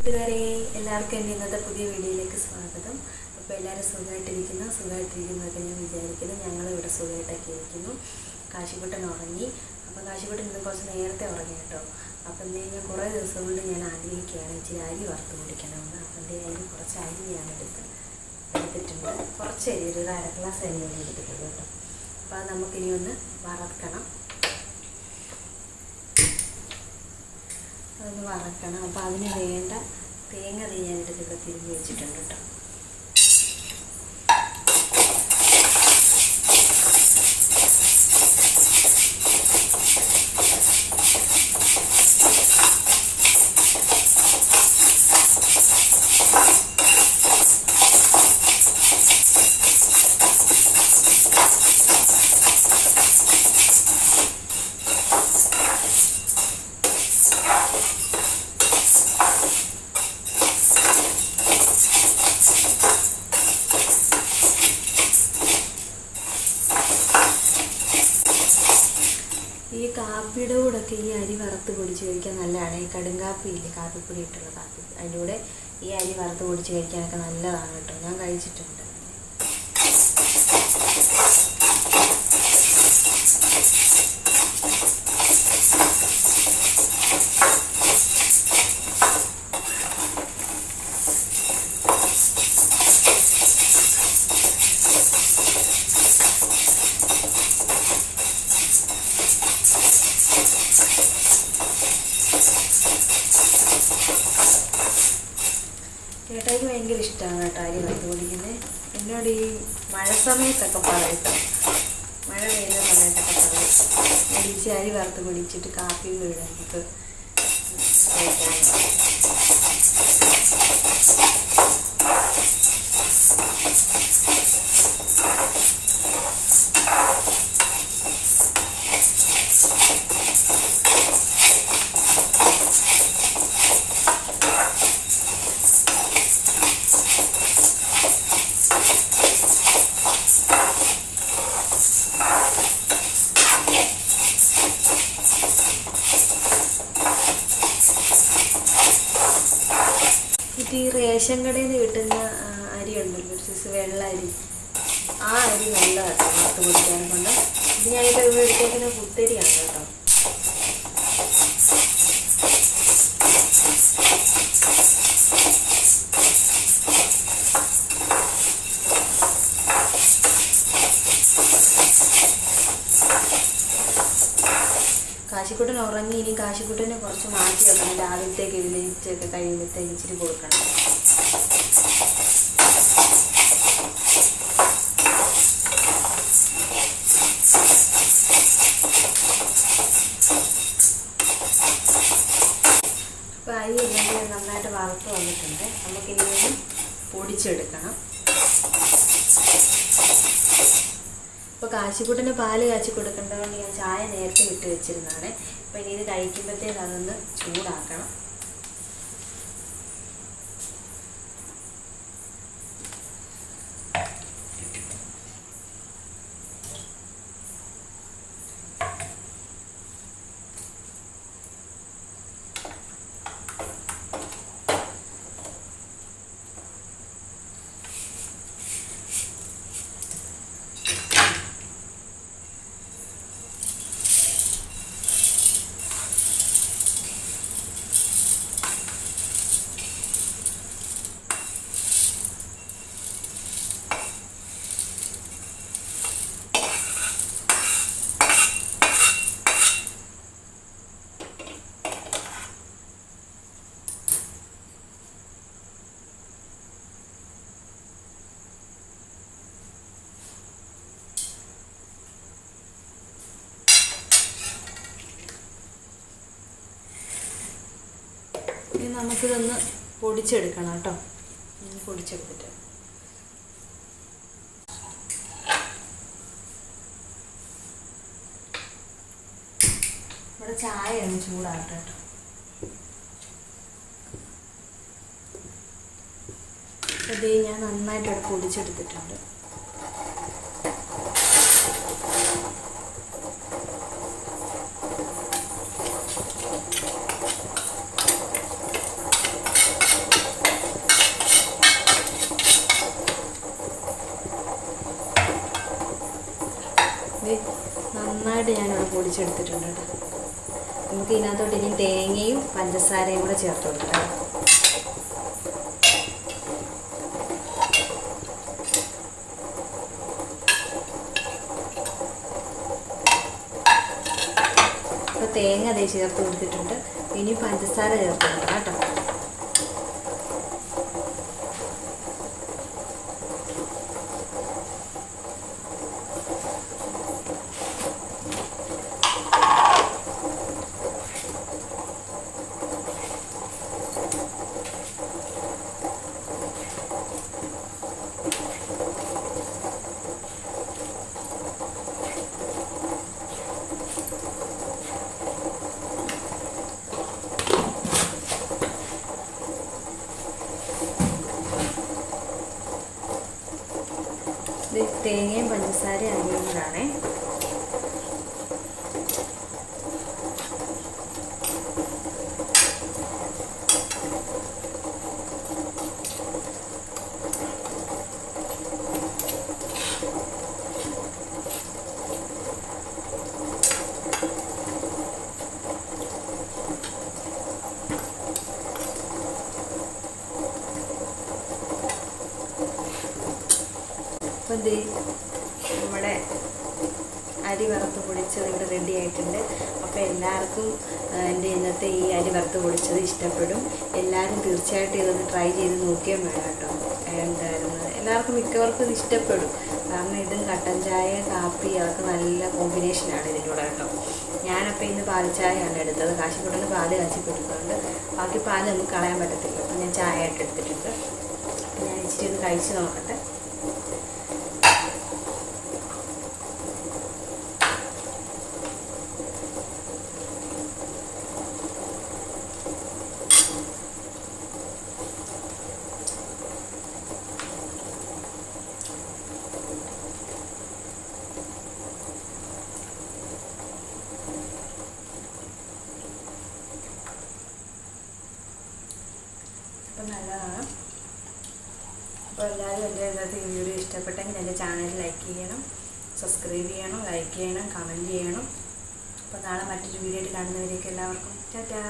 കൂട്ടുകാരെ എല്ലാവർക്കും എൻ്റെ ഇന്നത്തെ പുതിയ വീഡിയോയിലേക്ക് സ്വാഗതം. അപ്പോൾ എല്ലാവരും സുഖമായിട്ടിരിക്കുന്നതൊക്കെ ഞാൻ വിചാരിക്കുന്നു. ഞങ്ങളിവിടെ സുഖമായിട്ടൊക്കെ ഇരിക്കുന്നു. കാശിക്കുട്ടൻ ഉറങ്ങി. അപ്പോൾ കാശിക്കുട്ടൻ ഇന്ന് കുറച്ച് നേരത്തെ ഉറങ്ങി കേട്ടോ. അപ്പം ഞാൻ കുറേ ദിവസം കൊണ്ട് ഞാൻ ആഗ്രഹിക്കുകയാണ് ഇച്ചിരി അരി വറുത്ത് കുടിക്കണമെന്ന്. അപ്പം അതിന് കുറച്ച് അരി ഞാൻ എടുത്തിട്ടുണ്ട്. കുറച്ച് അരി, ഒരു അര ഗ്ലാസ് അരിയാണ് എടുത്തിട്ടുണ്ട് കേട്ടോ. അപ്പോൾ അത് നമുക്കിനി ഒന്ന് വറക്കണം. അതൊന്ന് വറക്കണം. അപ്പോൾ അതിന് വേണ്ട തേങ്ങ ഞാനെടുത്തൊക്കെ തിരിഞ്ഞ് വെച്ചിട്ടുണ്ട് കേട്ടോ. ഈ കാപ്പിയുടെ കൂടെയൊക്കെ ഈ അരി വറുത്ത് പൊടിച്ച് കഴിക്കാൻ നല്ലതാണ്. ഈ കടുങ്കാപ്പിയില്ലേ, കാപ്പിപ്പൊടി ഇട്ടുള്ള കാപ്പി, അതിൻ്റെ കൂടെ ഈ അരി വറുത്ത് പൊടിച്ച് കഴിക്കാനൊക്കെ നല്ലതാണ് കേട്ടോ. ഞാൻ കഴിച്ചിട്ടുണ്ട്. ചേട്ടായിക്ക് ഭയങ്കര ഇഷ്ടമാണ് കേട്ടോ അരി വറുത്ത് പൊടിക്കുന്നത്. എന്നോട് ഈ മഴ സമയത്തൊക്കെ പറയട്ടോ, മഴ പെയ്യുന്ന സമയത്തൊക്കെ പറയും ഇടിച്ച് അരി വറുത്ത് പൊടിച്ചിട്ട് കാപ്പി വീട് നമുക്ക് കഴിക്കാൻ. ഈ റേഷൻ കടയിൽ നിന്ന് കിട്ടുന്ന അരി ഉണ്ടല്ലോ, ഒരു സൈസ് വെള്ള അരി, ആ അരി നല്ലതാട്ടോ വറുത്ത് പൊടിക്കാൻ കൊണ്ട്. ഇത് ഞാനിപ്പോൾ ഇവിടെ എടുത്തേക്കുന്ന കുത്തരിയാണ് കേട്ടോ. കാശിക്കുട്ടൻ ഉറങ്ങി. ഇനി കാശിക്കുട്ടനെ കുറച്ച് മാറ്റി വെക്കണം. രാവിലത്തേക്ക് എഴുന്നേറ്റൊക്കെ കഴിയുമ്പോഴത്തേക്ക് ഇച്ചിരി കൊടുക്കണം. അപ്പോൾ അരി ഇല്ലെങ്കിൽ നന്നായിട്ട് വറുത്ത് വന്നിട്ടുണ്ട്. നമുക്കിനി ഒന്ന് പൊടിച്ചെടുക്കണം. ഇപ്പോൾ കാശിക്കുട്ടന് പാല് കാച്ചി കൊടുക്കേണ്ടതുകൊണ്ട് ഞാൻ ചായ നേരത്തെ ഇട്ട് വെച്ചിരുന്നതാണ്. അപ്പോൾ ഇനി ഇത് കഴിക്കുമ്പോഴത്തേക്ക് അതൊന്ന് ചൂടാക്കണം. ഇനി നമുക്കിതൊന്ന് പൊടിച്ചെടുക്കണം കേട്ടോ. പൊടിച്ചെടുത്തിട്ട് ഇവിടെ ചായ ഒന്ന് ചൂടാകട്ടെ കേട്ടോ. ഇത് ഞാൻ നന്നായിട്ട് ഇവിടെ പൊടിച്ചെടുത്തിട്ടുണ്ട്. നന്നായിട്ട് ഞാനിവിടെ പൊടിച്ചെടുത്തിട്ടുണ്ട് കേട്ടോ. നമുക്ക് ഇതിനകത്തോട്ട് ഇനി തേങ്ങയും പഞ്ചസാരയും കൂടെ ചേർത്ത് കൊടുക്കാം. അപ്പോൾ തേങ്ങ അതേ ചേർത്ത് കൊടുത്തിട്ടുണ്ട്. ഇനി പഞ്ചസാര ചേർത്ത് കൊടുക്കാം കേട്ടോ. തേങ്ങയും പഞ്ചസാരയും അരിയുന്നതാണേ. അപ്പം നമ്മുടെ അരി വറുത്ത് പൊടിച്ചത് ഇവിടെ റെഡി ആയിട്ടുണ്ട്. അപ്പോൾ എല്ലാവർക്കും എൻ്റെ ഇന്നത്തെ ഈ അരി വറുത്ത് പൊടിച്ചത് ഇഷ്ടപ്പെടും. എല്ലാവരും തീർച്ചയായിട്ടും ഇതൊന്ന് ട്രൈ ചെയ്ത് നോക്കിയാൽ വേണം കേട്ടോ. എന്തായിരുന്നു എല്ലാവർക്കും മിക്കവർക്കും ഇത് ഇഷ്ടപ്പെടും. കാരണം ഇതും കട്ടൻ ചായ കാപ്പി അതൊക്കെ നല്ല കോമ്പിനേഷനാണ് ഇതിൻ്റെ കൂടെ കേട്ടോ. ഞാനപ്പോൾ ഇന്ന് പാൽ ചായയാണ് എടുത്തത്. കാശിക്കുട്ടന് പാല് കാച്ചി കൊടുക്കുന്നുണ്ട്. ബാക്കി പാല് നമുക്ക് കളയാൻ പറ്റത്തില്ല. അപ്പം ഞാൻ ചായ ആയിട്ട് എടുത്തിട്ടുണ്ട്. അപ്പം ഞാൻ ഇച്ചിരി ഒന്ന് കഴിച്ച് നോക്കട്ടെ. നല്ലതാണ്. അപ്പോൾ എല്ലാവരും എൻ്റെ ഇന്നത്തെ ഈ വീഡിയോ ഇഷ്ടപ്പെട്ടെങ്കിൽ എൻ്റെ ചാനൽ ലൈക്ക് ചെയ്യണം, സബ്സ്ക്രൈബ് ചെയ്യണം, ലൈക്ക് ചെയ്യണം, കമൻറ്റ് ചെയ്യണം. അപ്പോൾ നാളെ മറ്റൊരു വീഡിയോ ആയിട്ട് കാണുന്നവരേക്ക് എല്ലാവർക്കും ടാറ്റാ.